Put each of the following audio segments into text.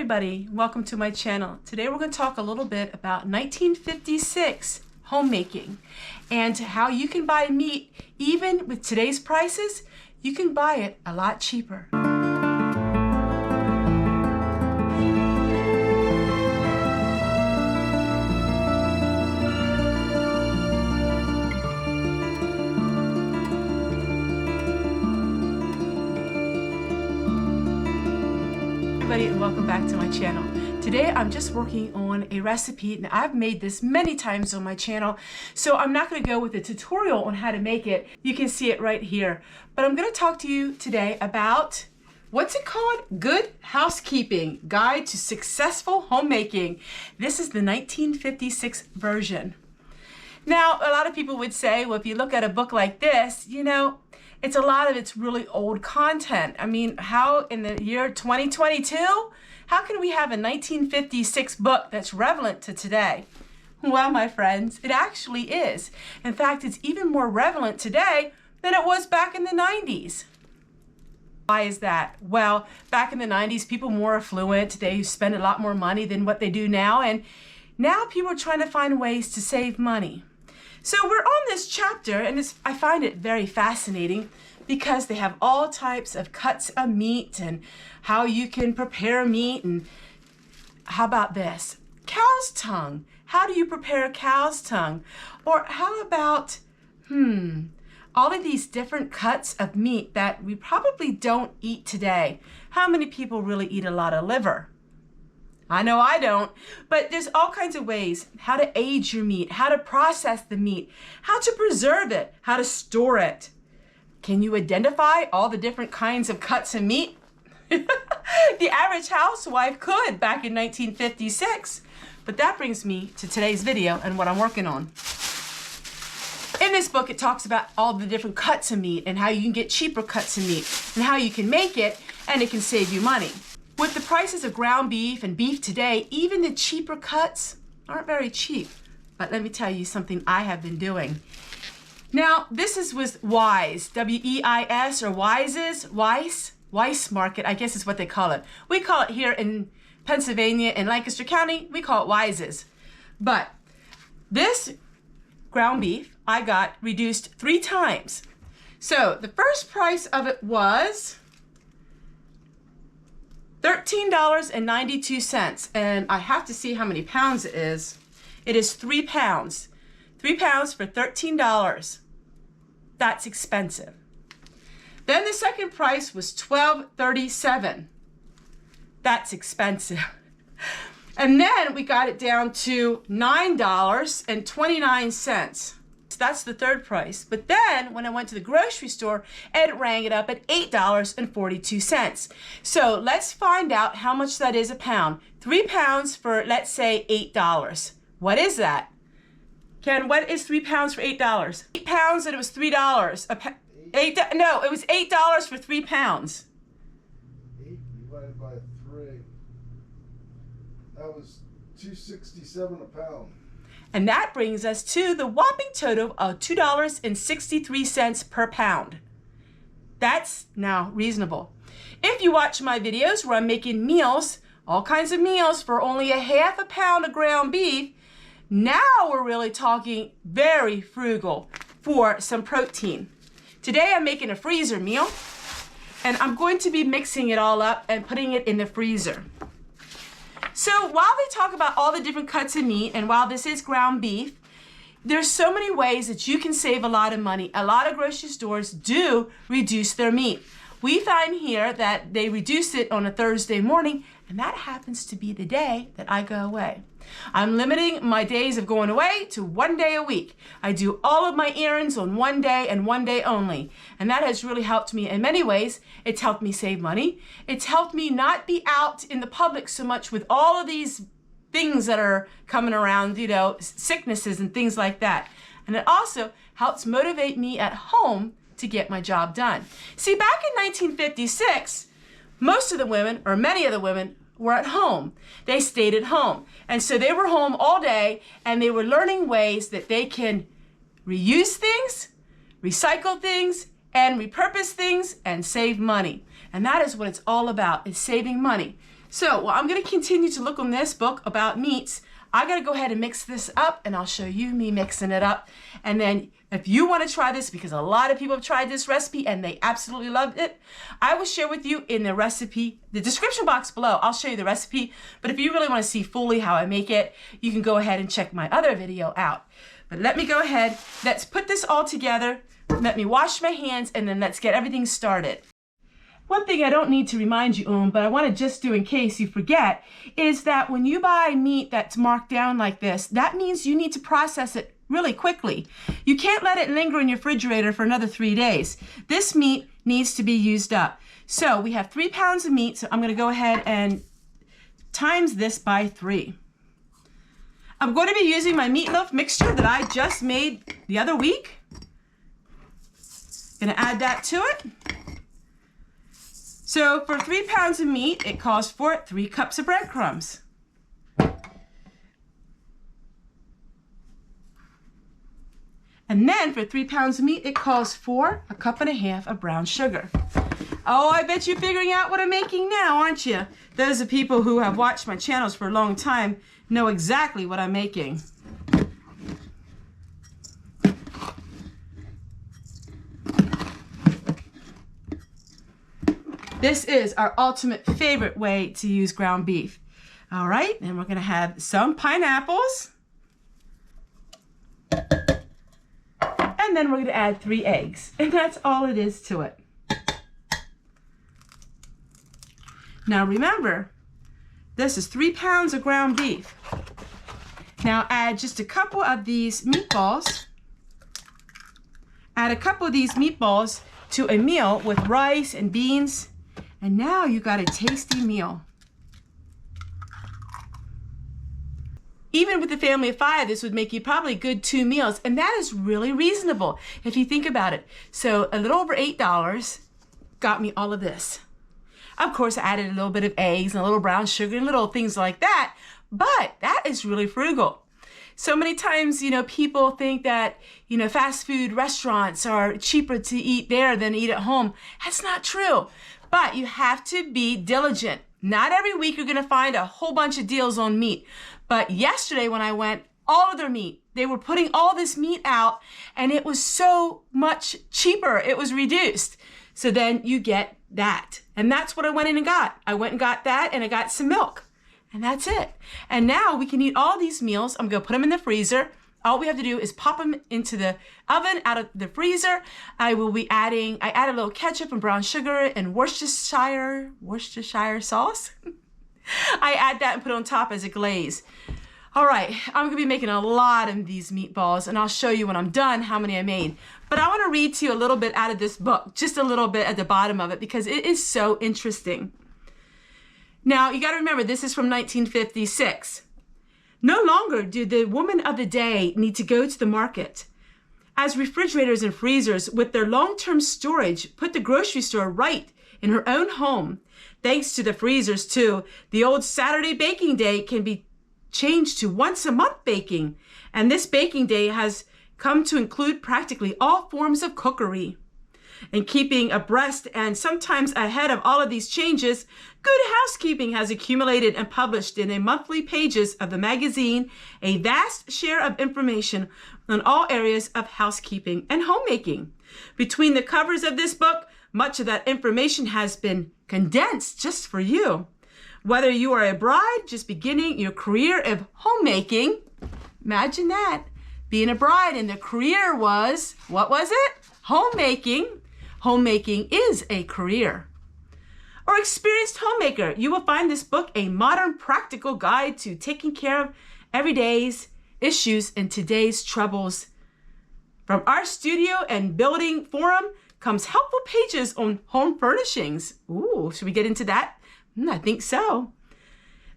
everybody, welcome to my channel. Today we're going to talk a little bit about 1956 homemaking and how you can buy meat. Even with today's prices, you can buy it a lot cheaper. And welcome back to my channel. Today I'm just working on a recipe, and I've made this many times on my channel, so I'm not going to go with a tutorial on how to make it. You can see it right here, but I'm going to talk to you today about what's it called? Good Housekeeping Guide to Successful Homemaking. This is the 1956 version. Now, a lot of people would say, well, if you look at a book like this, you know, it's a lot of it's really old content. I mean, how in the year 2022, how can we have a 1956 book that's relevant to today? Well, my friends, it actually is. In fact, it's even more relevant today than it was back in the 90s. Why is that? Well, back in the 90s, people were more affluent. They spent a lot more money than what they do now. And now people are trying to find ways to save money. So we're on this chapter, and I find it very fascinating because they have all types of cuts of meat and how you can prepare meat. And how about this? Cow's tongue. How do you prepare cow's tongue? Or how about, all of these different cuts of meat that we probably don't eat today. How many people really eat a lot of liver? I know I don't, but there's all kinds of ways how to age your meat, how to process the meat, how to preserve it, how to store it. Can you identify all the different kinds of cuts of meat? The average housewife could back in 1956, but that brings me to today's video and what I'm working on. In this book, it talks about all the different cuts of meat and how you can get cheaper cuts of meat and how you can make it and it can save you money. With the prices of ground beef and beef today, even the cheaper cuts aren't very cheap. But let me tell you something I have been doing. Now, this is with Wise, W-E-I-S or Weiss Market, I guess is what they call it. We call it here in Pennsylvania, in Lancaster County, we call it Wise's. But this ground beef I got reduced 3 times. So the first price of it was $13.92, and I have to see how many pounds it is. It is 3 pounds. 3 pounds for $13. That's expensive. Then the second price was $12.37. That's expensive. And then we got it down to $9.29. That's the third price. But then when I went to the grocery store, it rang it up at $8.42. So let's find out how much that is a pound. 3 pounds for, let's say, $8. What is that? Ken, what is 3 pounds for $8? 8 pounds and it was $3. No, it was $8 for 3 pounds. 8 divided by 3. That was $2.67 a pound. And that brings us to the whopping total of $2.63 per pound. That's now reasonable. If you watch my videos where I'm making meals, all kinds of meals for only a half a pound of ground beef, now we're really talking very frugal for some protein. Today I'm making a freezer meal, and I'm going to be mixing it all up and putting it in the freezer. So while they talk about all the different cuts of meat, and while this is ground beef, there's so many ways that you can save a lot of money. A lot of grocery stores do reduce their meat. We find here that they reduce it on a Thursday morning, and that happens to be the day that I go away. I'm limiting my days of going away to 1 day a week. I do all of my errands on 1 day and 1 day only. And that has really helped me in many ways. It's helped me save money. It's helped me not be out in the public so much with all of these things that are coming around, you know, sicknesses and things like that. And it also helps motivate me at home to get my job done. See, back in 1956, most of the women, or many of the women, were at home. They stayed at home. And so they were home all day, and they were learning ways that they can reuse things, recycle things, and repurpose things and save money. And that is what it's all about, is saving money. So while I'm going to continue to look on this book about meats, I got to go ahead and mix this up, and I'll show you me mixing it up. And then if you want to try this, because a lot of people have tried this recipe and they absolutely loved it, I will share with you in the recipe, the description box below. I'll show you the recipe, but if you really want to see fully how I make it, you can go ahead and check my other video out. But let me go ahead, let's put this all together. Let me wash my hands, and then let's get everything started. One thing I don't need to remind you on, but I want to just do in case you forget, is that when you buy meat that's marked down like this, that means you need to process it really quickly. You can't let it linger in your refrigerator for another 3 days. This meat needs to be used up. So we have 3 pounds of meat, so I'm going to go ahead and times this by 3. I'm going to be using my meatloaf mixture that I just made the other week. Going to add that to it. So for 3 pounds of meat, it calls for 3 cups of breadcrumbs. And then for 3 pounds of meat, it calls for 1.5 cups of brown sugar. Oh, I bet you're figuring out what I'm making now, aren't you? Those are people who have watched my channels for a long time know exactly what I'm making. This is our ultimate favorite way to use ground beef. All right, and we're gonna have some pineapples. And then we're gonna add 3 eggs, and that's all it is to it. Now remember, this is 3 pounds of ground beef. Now add just a couple of these meatballs. Add a couple of these meatballs to a meal with rice and beans. And now you got a tasty meal. Even with a family of 5, this would make you probably a good 2 meals, and that is really reasonable if you think about it. So a little over $8 got me all of this. Of course, I added a little bit of eggs and a little brown sugar and little things like that, but that is really frugal. So many times, people think that, fast food restaurants are cheaper to eat there than eat at home. That's not true. But you have to be diligent. Not every week you're gonna find a whole bunch of deals on meat. But yesterday when I went, all of their meat, they were putting all this meat out, and it was so much cheaper. It was reduced. So then you get that. And that's what I went in and got. I went and got that, and I got some milk. And that's it. And now we can eat all these meals. I'm gonna put them in the freezer. All we have to do is pop them into the oven out of the freezer. I add a little ketchup and brown sugar and Worcestershire sauce. I add that and put it on top as a glaze. All right, I'm gonna be making a lot of these meatballs, and I'll show you when I'm done how many I made. But I wanna read to you a little bit out of this book, just a little bit at the bottom of it, because it is so interesting. Now, you gotta remember, this is from 1956. No longer do the women of the day need to go to the market, as refrigerators and freezers with their long-term storage put the grocery store right in her own home. Thanks to the freezers too, the old Saturday baking day can be changed to once a month baking, and this baking day has come to include practically all forms of cookery. In keeping abreast and sometimes ahead of all of these changes, Good Housekeeping has accumulated and published in the monthly pages of the magazine a vast share of information on all areas of housekeeping and homemaking. Between the covers of this book, much of that information has been condensed just for you. Whether you are a bride just beginning your career of homemaking, imagine that, being a bride and the career was, what was it? Homemaking. Homemaking is a career. Or experienced homemaker, you will find this book a modern practical guide to taking care of everyday's issues and today's troubles. From our studio and building forum comes helpful pages on home furnishings. Ooh, should we get into that? I think so.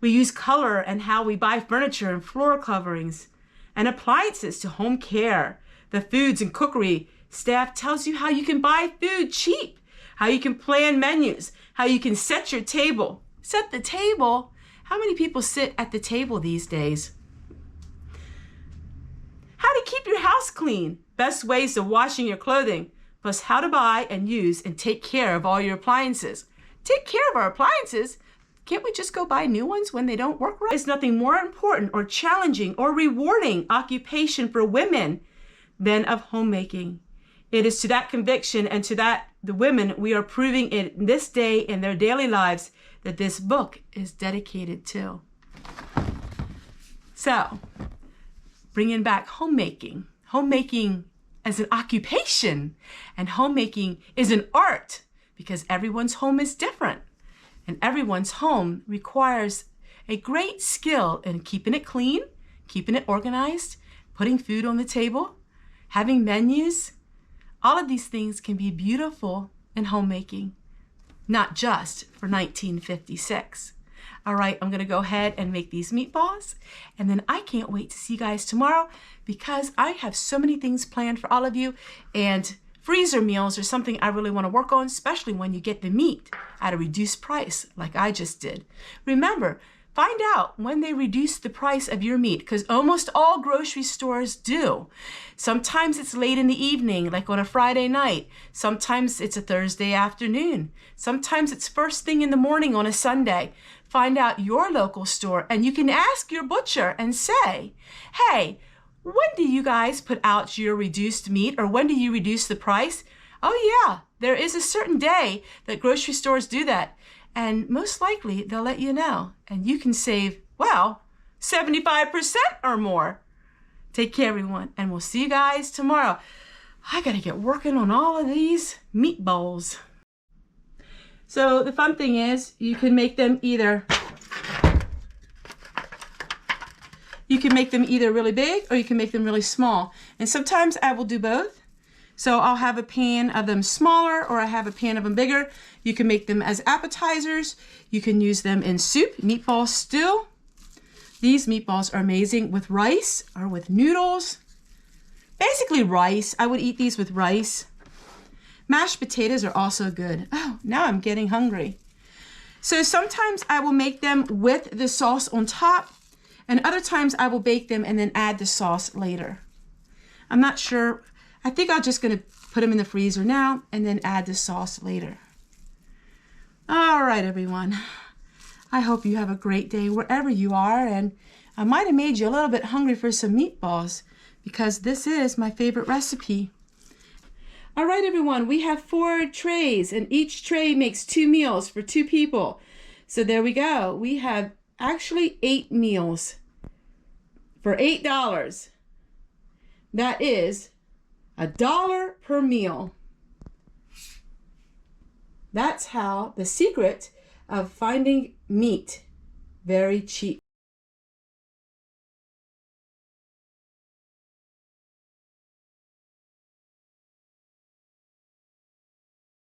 We use color and how we buy furniture and floor coverings and appliances to home care. The foods and cookery staff tells you how you can buy food cheap, how you can plan menus, how you can set your table. Set the table? How many people sit at the table these days? How to keep your house clean, best ways of washing your clothing, plus how to buy and use and take care of all your appliances. Take care of our appliances? Can't we just go buy new ones when they don't work right? There's nothing more important or challenging or rewarding occupation for women than of homemaking. It is to that conviction and to that the women we are proving it this day in their daily lives that this book is dedicated to. So, bringing back homemaking. Homemaking as an occupation, and homemaking is an art because everyone's home is different, and everyone's home requires a great skill in keeping it clean, keeping it organized, putting food on the table, having menus. All of these things can be beautiful in homemaking, not just for 1956. All right, I'm gonna go ahead and make these meatballs, and then I can't wait to see you guys tomorrow because I have so many things planned for all of you, and freezer meals are something I really wanna work on, especially when you get the meat at a reduced price like I just did. Remember, find out when they reduce the price of your meat, because almost all grocery stores do. Sometimes it's late in the evening, like on a Friday night. Sometimes it's a Thursday afternoon. Sometimes it's first thing in the morning on a Sunday. Find out your local store, and you can ask your butcher and say, hey, when do you guys put out your reduced meat, or when do you reduce the price? Oh yeah, there is a certain day that grocery stores do that. And most likely they'll let you know, and you can save, well, 75% or more. Take care, everyone, and we'll see you guys tomorrow. I gotta get working on all of these meatballs. So the fun thing is you can make them either really big or you can make them really small. And sometimes I will do both. So I'll have a pan of them smaller or I have a pan of them bigger. You can make them as appetizers. You can use them in soup, meatball stew. These meatballs are amazing with rice or with noodles. Basically rice. I would eat these with rice. Mashed potatoes are also good. Oh, now I'm getting hungry. So sometimes I will make them with the sauce on top, and other times I will bake them and then add the sauce later. I'm not sure. I think I'm just going to put them in the freezer now and then add the sauce later. All right, everyone. I hope you have a great day wherever you are, and I might have made you a little bit hungry for some meatballs because this is my favorite recipe. All right, everyone, we have 4 trays, and each tray makes 2 meals for 2 people. So there we go. We have actually 8 meals for $8. That is $1 per meal. That's how the secret of finding meat very cheap.